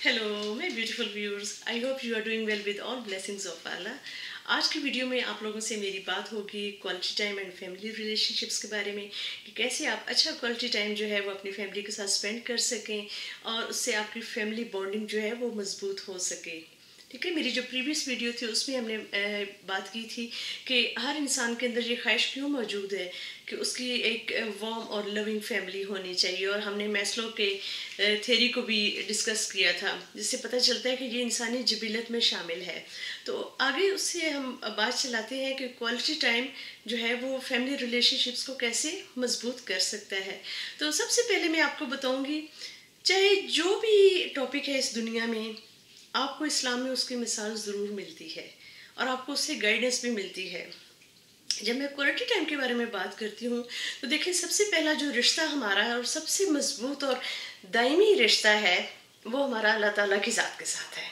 Hello my beautiful viewers, I hope you are doing well with all blessings of Allah. आज की video में आप लोगों से मेरी बात होगी quality time and family relationships के बारे में कि कैसे आप अच्छा क्वालिटी टाइम जो है वो अपनी फैमिली के साथ स्पेंड कर सकें और उससे आपकी फैमिली बॉन्डिंग जो है वो मजबूत हो सके। ठीक है, मेरी जो प्रीवियस वीडियो थी उसमें हमने बात की थी कि हर इंसान के अंदर ये ख्वाहिश क्यों मौजूद है कि उसकी एक वार्म और लविंग फैमिली होनी चाहिए, और हमने मैस्लो के थ्योरी को भी डिस्कस किया था, जिससे पता चलता है कि ये इंसानी जिबिलत में शामिल है। तो आगे उससे हम बात चलाते हैं कि क्वालिटी टाइम जो है वो फैमिली रिलेशनशिप्स को कैसे मजबूत कर सकता है। तो सबसे पहले मैं आपको बताऊँगी, चाहे जो भी टॉपिक है इस दुनिया में, आपको इस्लाम में उसकी मिसाल ज़रूर मिलती है और आपको उससे गाइडेंस भी मिलती है। जब मैं क्वालिटी टाइम के बारे में बात करती हूँ तो देखिए, सबसे पहला जो रिश्ता हमारा है और सबसे मजबूत और दायमी रिश्ता है वो हमारा अल्लाह ताला की ज़ात के साथ है।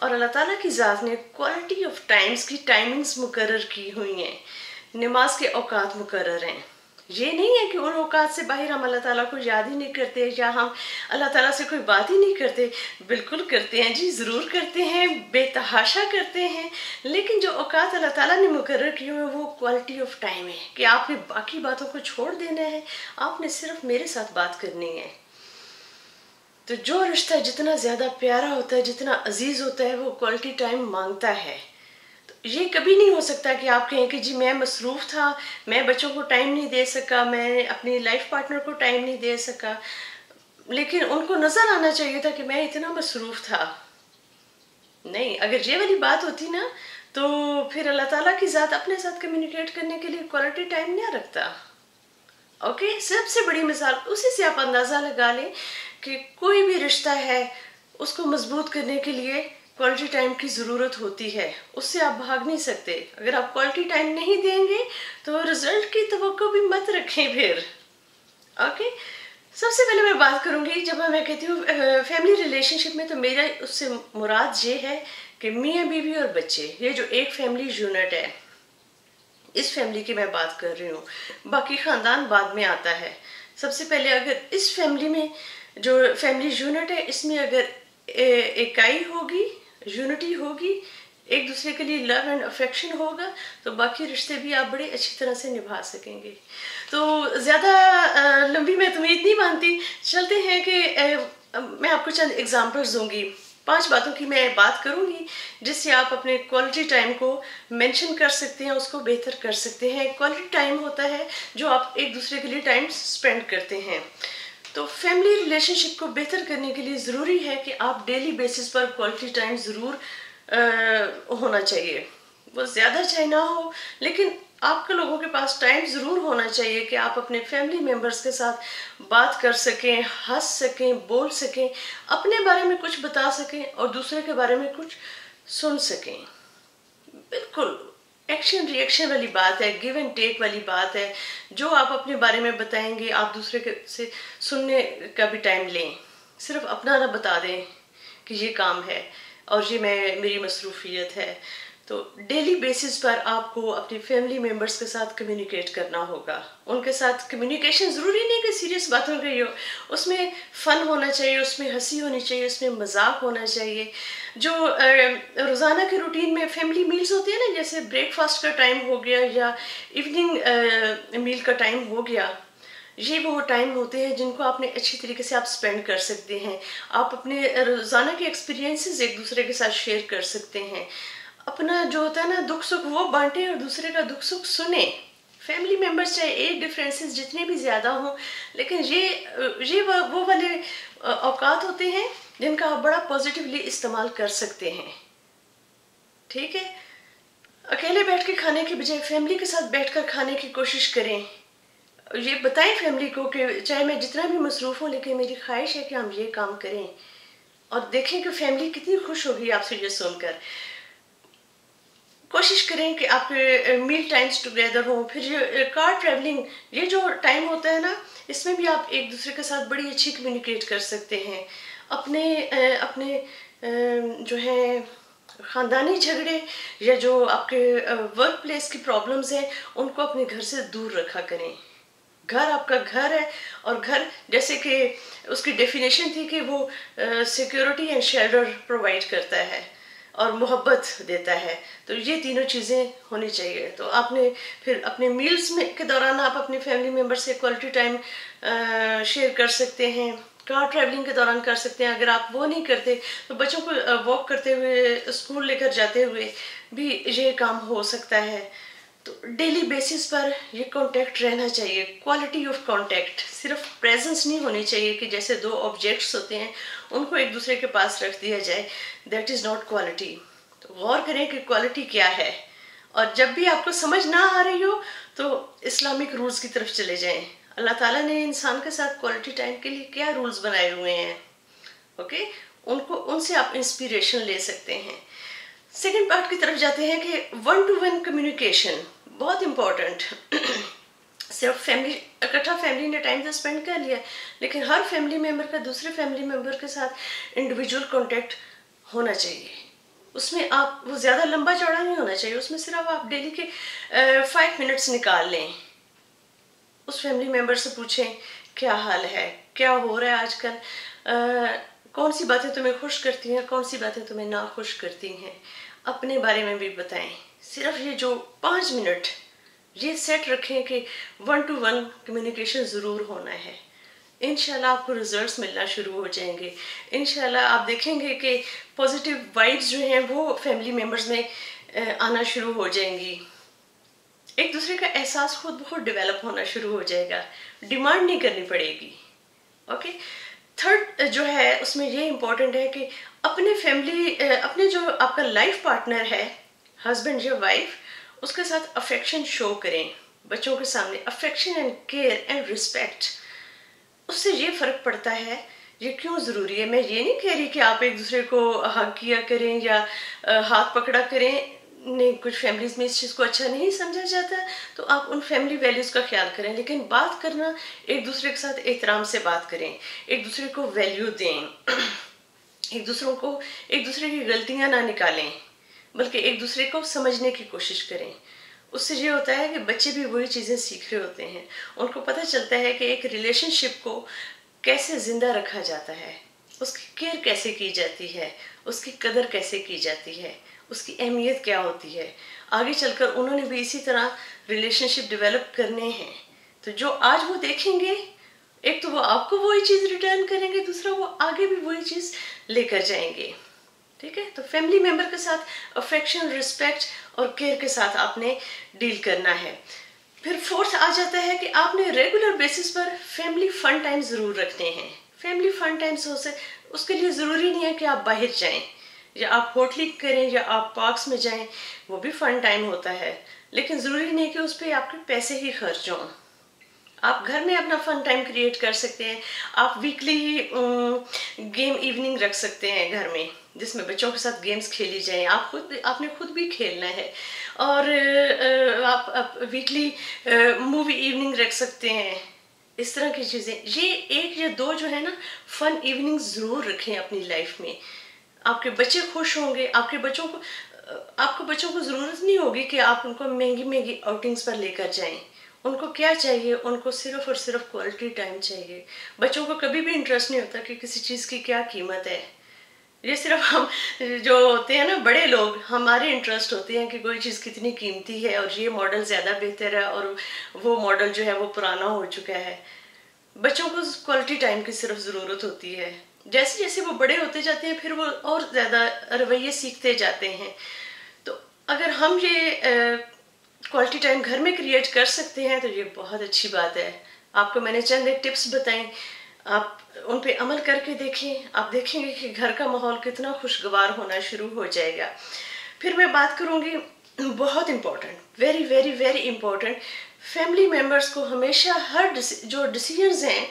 और अल्लाह ताला की ज़ात ने क्वालिटी ऑफ टाइम्स की टाइमिंग्स मुकर्रर की हुई हैं, नमाज के औकात मुकर्रर हैं। ये नहीं है कि उन औकात से बाहर हम अल्लाह ताला को याद ही नहीं करते या हम अल्लाह ताला से कोई बात ही नहीं करते। बिल्कुल करते हैं जी, ज़रूर करते हैं, बेतहाशा करते हैं। लेकिन जो औकात अल्लाह ताला ने मुकर्रर किए हुए वो क्वालिटी ऑफ टाइम है कि आपने बाकी बातों को छोड़ देना है, आपने सिर्फ मेरे साथ बात करनी है। तो जो रिश्ता जितना ज़्यादा प्यारा होता है, जितना अजीज़ होता है, वो क्वालिटी टाइम मांगता है। ये कभी नहीं हो सकता कि आप कहें कि जी मैं मसरूफ़ था, मैं बच्चों को टाइम नहीं दे सका, मैं अपनी लाइफ पार्टनर को टाइम नहीं दे सका, लेकिन उनको नज़र आना चाहिए था कि मैं इतना मसरूफ़ था। नहीं, अगर ये वाली बात होती ना तो फिर अल्लाह ताला की ज़ात अपने साथ कम्युनिकेट करने के लिए क्वालिटी टाइम नहीं रखता। ओके, सबसे बड़ी मिसाल उसी से आप अंदाज़ा लगा लें कि कोई भी रिश्ता है उसको मजबूत करने के लिए क्वालिटी टाइम की ज़रूरत होती है, उससे आप भाग नहीं सकते। अगर आप क्वालिटी टाइम नहीं देंगे तो रिजल्ट की तवक्को भी मत रखें फिर। ओके, सबसे पहले मैं बात करूंगी, जब मैं कहती हूँ फैमिली रिलेशनशिप में, तो मेरा उससे मुराद ये है कि मियाँ बीवी और बच्चे, ये जो एक फैमिली यूनिट है, इस फैमिली की मैं बात कर रही हूँ। बाकी ख़ानदान बाद में आता है। सबसे पहले अगर इस फैमिली में जो फैमिली यूनिट है इसमें अगर इकाई होगी, यूनिटी होगी, एक दूसरे के लिए लव एंड अफेक्शन होगा, तो बाकी रिश्ते भी आप बड़े अच्छी तरह से निभा सकेंगे। तो ज़्यादा लंबी मैं तो उम्मीद नहीं मानती, चलते हैं कि मैं आपको चंद एग्जांपल्स दूंगी। 5 बातों की मैं बात करूंगी जिससे आप अपने क्वालिटी टाइम को मेंशन कर सकते हैं, उसको बेहतर कर सकते हैं। क्वालिटी टाइम होता है जो आप एक दूसरे के लिए टाइम स्पेंड करते हैं। तो फैमिली रिलेशनशिप को बेहतर करने के लिए ज़रूरी है कि आप डेली बेसिस पर क्वालिटी टाइम ज़रूर होना चाहिए। वो ज़्यादा चाहे ना हो, लेकिन आपके लोगों के पास टाइम ज़रूर होना चाहिए कि आप अपने फैमिली मेम्बर्स के साथ बात कर सकें, हंस सकें, बोल सकें, अपने बारे में कुछ बता सकें और दूसरे के बारे में कुछ सुन सकें। बिल्कुल एक्शन रिएक्शन वाली बात है, गिव एंड टेक वाली बात है। जो आप अपने बारे में बताएंगे, आप दूसरे के से सुनने का भी टाइम लें। सिर्फ अपना ना बता दें कि ये काम है और ये मेरी मसरूफियत है। तो डेली बेसिस पर आपको अपनी फैमिली मेम्बर्स के साथ कम्युनिकेट करना होगा। उनके साथ कम्युनिकेशन ज़रूरी नहीं कि सीरियस बातों की हो, उसमें फ़न होना चाहिए, उसमें हंसी होनी चाहिए, उसमें मजाक होना चाहिए। जो रोज़ाना के रूटीन में फैमिली मील्स होती है ना, जैसे ब्रेकफास्ट का टाइम हो गया या इवनिंग मील का टाइम हो गया, ये वो टाइम होते हैं जिनको आपने अच्छी तरीके से आप स्पेंड कर सकते हैं। आप अपने रोज़ाना के एक्सपीरियंसेस एक दूसरे के साथ शेयर कर सकते हैं। अपना जो होता है ना दुख सुख वो बांटें और दूसरे का दुख सुख सुने। फैमिली मेम्बर्स चाहे एज डिफरेंसेस जितने भी ज़्यादा हों, लेकिन ये वो वाले औकात होते हैं जिनका आप बड़ा पॉजिटिवली इस्तेमाल कर सकते हैं। ठीक है, अकेले बैठ के खाने के बजाय फैमिली के साथ बैठकर खाने की कोशिश करें। ये बताएं फैमिली को कि चाहे मैं जितना भी मसरूफ़ हूँ, लेकिन मेरी ख्वाहिश है कि हम ये काम करें, और देखें कि फैमिली कितनी खुश होगी आपसे ये सुनकर। कोशिश करें कि आपके मील टाइम्स टुगेदर हों। फिर ये कार ट्रैवलिंग, ये जो टाइम होता है ना, इसमें भी आप एक दूसरे के साथ बड़ी अच्छी कम्युनिकेट कर सकते हैं। अपने जो है ख़ानदानी झगड़े या जो आपके वर्क प्लेस की प्रॉब्लम्स हैं, उनको अपने घर से दूर रखा करें। घर आपका घर है, और घर जैसे कि उसकी डेफिनेशन थी कि वो सिक्योरिटी एंड शेल्टर प्रोवाइड करता है और मोहब्बत देता है। तो ये तीनों चीज़ें होनी चाहिए। तो आपने फिर अपने मील्स में के दौरान आप अपने फैमिली मेम्बर से क्वालिटी टाइम शेयर कर सकते हैं, कार ट्रैवलिंग के दौरान कर सकते हैं। अगर आप वो नहीं करते तो बच्चों को वॉक करते हुए, स्कूल लेकर जाते हुए भी ये काम हो सकता है। तो डेली बेसिस पर ये कांटेक्ट रहना चाहिए, क्वालिटी ऑफ कांटेक्ट। सिर्फ प्रेजेंस नहीं होनी चाहिए कि जैसे दो ऑब्जेक्ट्स होते हैं उनको एक दूसरे के पास रख दिया जाए, दैट इज़ नॉट क्वालिटी। तो गौर करें कि क्वालिटी क्या है, और जब भी आपको समझ ना आ रही हो तो इस्लामिक रूल्स की तरफ चले जाएं। अल्लाह ताला ने इंसान के साथ क्वालिटी टाइम के लिए क्या रूल्स बनाए हुए हैं, ओके, उनसे आप इंस्पिरेशन ले सकते हैं। सेकेंड पार्ट की तरफ जाते हैं कि 1-to-1 कम्युनिकेशन बहुत इम्पोर्टेंट। सिर्फ इकट्ठा फैमिली ने टाइम तो स्पेंड कर लिया, लेकिन हर फैमिली मेम्बर का दूसरे फैमिली मेम्बर के साथ इंडिविजुअल कांटेक्ट होना चाहिए। उसमें आप वो ज़्यादा लंबा चौड़ा नहीं होना चाहिए, उसमें सिर्फ आप डेली के 5 मिनट्स निकाल लें। उस फैमिली मेम्बर से पूछें क्या हाल है, क्या हो रहा है आजकल, कौन सी बातें तुम्हें खुश करती हैं, कौन सी बातें तुम्हें ना खुश करती हैं, अपने बारे में भी बताएं। सिर्फ ये जो 5 मिनट ये सेट रखें कि 1-to-1 कम्युनिकेशन ज़रूर होना है। इंशाल्लाह आपको रिजल्ट्स मिलना शुरू हो जाएंगे। इंशाल्लाह आप देखेंगे कि पॉजिटिव वाइब्स जो हैं वो फैमिली मेम्बर्स में आना शुरू हो जाएंगी। एक दूसरे का एहसास खुद बहुत डेवलप होना शुरू हो जाएगा, डिमांड नहीं करनी पड़ेगी, ओके। थर्ड जो है उसमें ये इम्पोर्टेंट है कि अपने जो आपका लाइफ पार्टनर है, हस्बैंड या वाइफ, उसके साथ अफेक्शन शो करें बच्चों के सामने। Affection and care and respect, उससे ये फ़र्क पड़ता है। ये क्यों ज़रूरी है, मैं ये नहीं कह रही कि आप एक दूसरे को हग किया करें या हाथ पकड़ा करें, नहीं, कुछ फैमिलीज़ में इस चीज़ को अच्छा नहीं समझा जाता, तो आप उन फैमिली वैल्यूज़ का ख्याल करें। लेकिन बात करना, एक दूसरे के साथ एहतराम से बात करें, एक दूसरे को वैल्यू दें, एक दूसरे की गलतियाँ ना निकालें, बल्कि एक दूसरे को समझने की कोशिश करें। उससे ये होता है कि बच्चे भी वही चीज़ें सीख रहे होते हैं, उनको पता चलता है कि एक रिलेशनशिप को कैसे ज़िंदा रखा जाता है, उसकी केयर कैसे की जाती है, उसकी कदर कैसे की जाती है, उसकी अहमियत क्या होती है। आगे चलकर उन्होंने भी इसी तरह रिलेशनशिप डेवलप करने हैं। तो जो आज वो देखेंगे, एक तो वो आपको वही चीज़ रिटर्न करेंगे, दूसरा वो आगे भी वही चीज़ लेकर जाएंगे, ठीक है। तो फैमिली मेम्बर के साथ अफेक्शन, रिस्पेक्ट और केयर के साथ आपने डील करना है। फिर फोर्थ आ जाता है कि आपने रेगुलर बेसिस पर फैमिली फन टाइम ज़रूर रखने हैं। फैमिली फन टाइम्स उसके लिए ज़रूरी नहीं है कि आप बाहर जाएं, या आप होटलिंग करें, या आप पार्क्स में जाएं, वो भी फन टाइम होता है। लेकिन ज़रूरी नहीं कि उस पर आपके पैसे ही खर्च हों। आप घर में अपना फन टाइम क्रिएट कर सकते हैं। आप वीकली गेम इवनिंग रख सकते हैं घर में, जिसमें बच्चों के साथ गेम्स खेली जाएं। आपने खुद भी खेलना है। और आप वीकली मूवी इवनिंग रख सकते हैं। इस तरह की चीज़ें, ये 1 या 2 जो है ना, फन इवनिंग ज़रूर रखें अपनी लाइफ में। आपके बच्चे खुश होंगे। आपको बच्चों को ज़रूरत नहीं होगी कि आप उनको महंगी महंगी आउटिंग्स पर लेकर जाएं। उनको क्या चाहिए, उनको सिर्फ और सिर्फ क्वालिटी टाइम चाहिए। बच्चों को कभी भी इंटरेस्ट नहीं होता कि किसी चीज़ की क्या कीमत है। ये सिर्फ हम जो होते हैं ना, बड़े लोग, हमारे इंटरेस्ट होते हैं कि कोई चीज़ कितनी कीमती है और ये मॉडल ज़्यादा बेहतर है और वो मॉडल जो है वो पुराना हो चुका है। बच्चों को क्वालिटी टाइम की सिर्फ ज़रूरत होती है। जैसे जैसे वो बड़े होते जाते हैं फिर वो और ज़्यादा रवैये सीखते जाते हैं। तो अगर हम ये क्वालिटी टाइम घर में क्रिएट कर सकते हैं तो ये बहुत अच्छी बात है। आपको मैंने चंद एक टिप्स बताएं, आप उन पे अमल करके देखें। आप देखेंगे कि घर का माहौल कितना खुशगवार होना शुरू हो जाएगा। फिर मैं बात करूँगी, बहुत important, very very very important, family members को हमेशा जो डिसीजंस हैं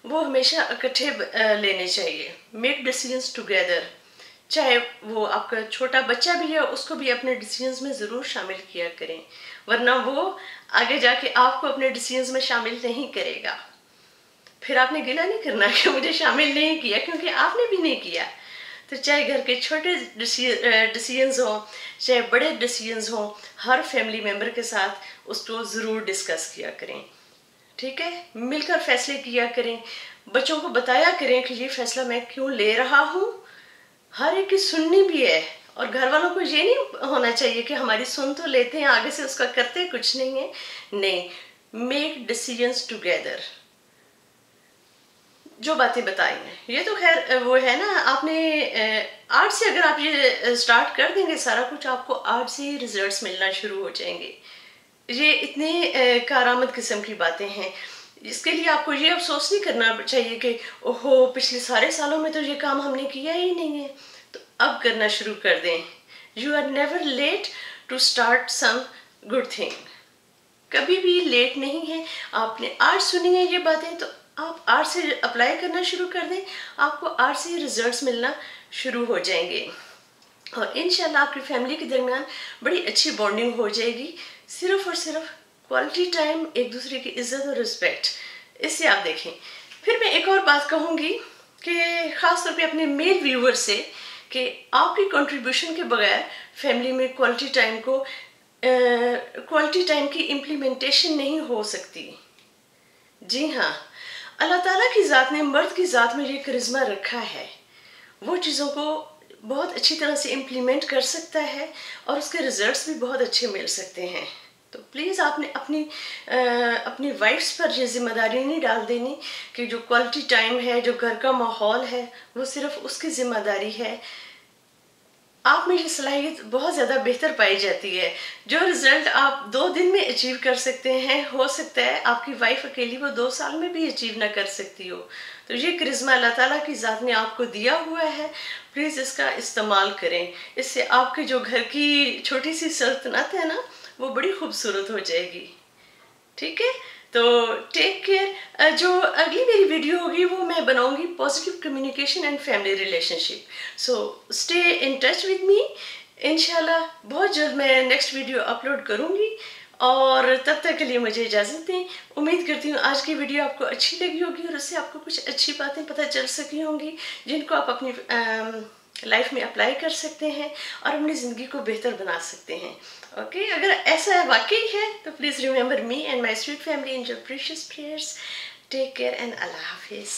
वो हमेशा इकट्ठे लेने चाहिए। Make decisions together. चाहे वो आपका छोटा बच्चा भी है, उसको भी अपने डिसीजंस में ज़रूर शामिल किया करें, वरना वो आगे जाके आपको अपने डिसीजंस में शामिल नहीं करेगा। फिर आपने गिला नहीं करना कि मुझे शामिल नहीं किया, क्योंकि आपने भी नहीं किया। तो चाहे घर के छोटे डिसीजंस हों, चाहे बड़े डिसीजंस हों, हर फैमिली मेम्बर के साथ उसको ज़रूर डिस्कस किया करें, ٹھیک ہے، مل کر فیصلے کیا کریں، بچوں کو بتایا کریں کہ یہ فیصلہ میں کیوں لے رہا ہوں، ہر ایک کی سننی بھی ہے، اور گھر والوں کو یہ نہیں ہونا چاہیے کہ ہماری سن تو لیتے ہیں آگے سے اس کا کرتے کچھ نہیں ہے. نہیں، میک ڈیسیجنز ٹوگیدر. جو باتیں بتائی ہیں یہ تو خیر وہ ہے نا، آپ نے آج سے اگر آپ یہ سٹارٹ کر دیں گے سارا کچھ، آپ کو آج سے ہی ریزلٹس ملنا شروع ہو جائیں گے. یہ اتنی کارآمد قسم کی باتیں ہیں. اس کے لیے آپ کو یہ افسوس نہیں کرنا چاہیے کہ اوہو پچھلے سارے سالوں میں تو یہ کام ہم نے کیا ہی نہیں ہے، تو اب کرنا شروع کر دیں. You are never late to start some good thing. کبھی بھی لیٹ نہیں ہے. آپ نے آج سنی ہے یہ باتیں تو آپ آج سے اپلائی کرنا شروع کر دیں، آپ کو آج سے ریزلٹس ملنا شروع ہو جائیں گے، اور انشاءاللہ آپ کی فیملی کے درمیان بڑی اچھی بانڈنگ ہو جائے گی. صرف اور صرف کوالٹی ٹائم، ایک دوسرے کی عزت اور رسپیکٹ، اس سے آپ دیکھیں. پھر میں ایک اور بات کہوں گی کہ خاص طور پہ اپنے میل ویور سے، کہ آپ کی کنٹریبیوشن کے بغیر فیملی میں کوالٹی ٹائم کی امپلیمنٹیشن نہیں ہو سکتی. جی ہاں، اللہ تعالیٰ کی ذات نے مرد کی ذات میں یہ کرزمہ رکھا ہے، وہ چیزوں کو بہت اچھی طرح سے امپلیمنٹ کر سکتا ہے اور اس کے ریزلٹس بھی بہت اچھے مل سکتے ہیں. تو پلیز آپ نے اپنی وائفس پر یہ ذمہ داری نہیں ڈال دینی کہ جو کوالٹی ٹائم ہے، جو گھر کا ماحول ہے، وہ صرف اس کی ذمہ داری ہے. آپ میں یہ صلاحیت بہت زیادہ بہتر پائی جاتی ہے. جو رزلٹ آپ 2 دن میں اچیو کر سکتے ہیں، ہو سکتا ہے آپ کی وائف اکیلی وہ 2 سال میں بھی اچیو نہ کر سکتی ہو. تو یہ کرزمہ اللہ تعالیٰ کی ذات نے آپ کو دیا ہوا ہے، پلیز اس کا استعمال کریں. اس سے آپ کے جو گھر کی چھوٹی سی سلطنت ہے نا، وہ بڑی خوبصورت ہو جائے گی. ٹھیک ہے، تو ٹیک کیئر. جو اگلی میری ویڈیو ہوگی وہ میں بناؤں گی positive communication and family relation ship. So stay in touch with me. انشاءاللہ بہت جلد میں نیکسٹ ویڈیو اپلوڈ کروں گی، اور تب تک کے لیے مجھے اجازت دیں. امید کرتی ہوں آج کی ویڈیو آپ کو اچھی لگی ہوگی، اور اس سے آپ کو کچھ اچھی باتیں پتہ چل سکی ہوں گی جن کو آپ اپنی لائف میں اپلائی کر سکتے ہیں اور اپنی زندگی کو بہتر بنا سکتے ہیں. اوکے، اگر ایسا واقعی ہے تو please remember me and my sweet family in your precious prayers. Take care and Allah حافظ.